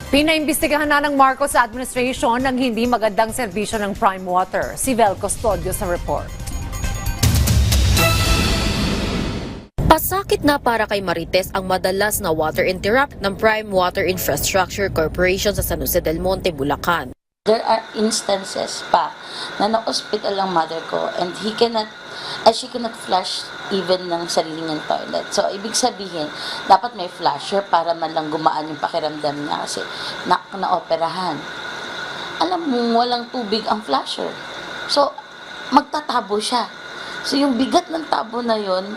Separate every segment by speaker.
Speaker 1: Pinaimbestigahan na ng Marcos administration ng hindi magandang serbisyo ng Prime Water. Si Vel Custodio sa report.
Speaker 2: Pasakit na para kay Marites ang madalas na water interrupt ng Prime Water Infrastructure Corporation sa San Jose del Monte, Bulacan.
Speaker 3: There are instances pa na na-hospital ang mother ko and she cannot flush even ng sarili niyang toilet. So, ibig sabihin, dapat may flusher para man lang gumaan yung pakiramdam niya kasi na-operahan. Alam mo, walang tubig ang flusher. So, magtatabo siya. So, yung bigat ng tabo na yun,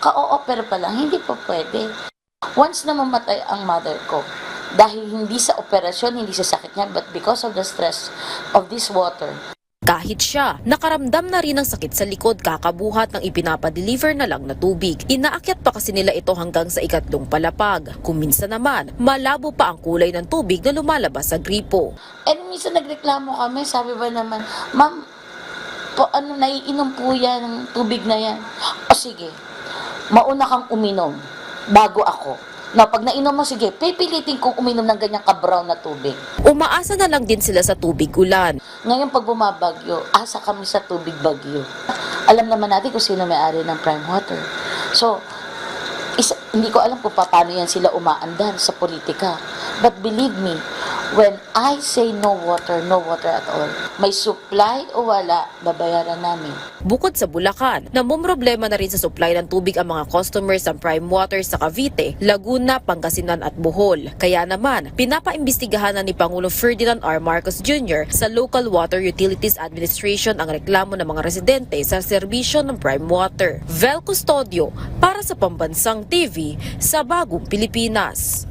Speaker 3: ka-o-opera pa lang, hindi pa pwede. Once na mamatay ang mother ko, dahil hindi sa operasyon, hindi sa sakit niya, but because of the stress of this water.
Speaker 2: Kahit siya, nakaramdam na rin ng sakit sa likod kakabuhat ng ipinapadeliver na lang na tubig. Inaakyat pa kasi nila ito hanggang sa ikatlong palapag. Kung minsan naman, malabo pa ang kulay ng tubig na lumalabas sa gripo.
Speaker 3: And minsan nagreklamo kami, sabi ba naman, ma'am, naiinom po yan ng tubig na yan. O sige, mauna kang uminom bago ako. No, pag nainom mo, sige, pipilitin kong uminom ng ganyang ka-brown na tubig.
Speaker 2: Umaasa na lang din sila sa tubig ulan.
Speaker 3: Ngayon, pag bumabagyo, asa kami sa tubig bagyo. Alam naman natin kung sino may-ari ng Prime Water. So, hindi ko alam kung paano yan sila umaandar sa politika. But believe me, when I say no water at all, may supply o wala, babayaran namin.
Speaker 2: Bukod sa Bulacan, namumroblema na rin sa supply ng tubig ang mga customers ng Prime Water sa Cavite, Laguna, Pangasinan at Bohol. Kaya naman, pinapaimbestigahan na ni Pangulo Ferdinand R. Marcos Jr. sa Local Water Utilities Administration ang reklamo ng mga residente sa serbisyo ng Prime Water. Vel Custodio para sa Pambansang TV sa Bagong Pilipinas.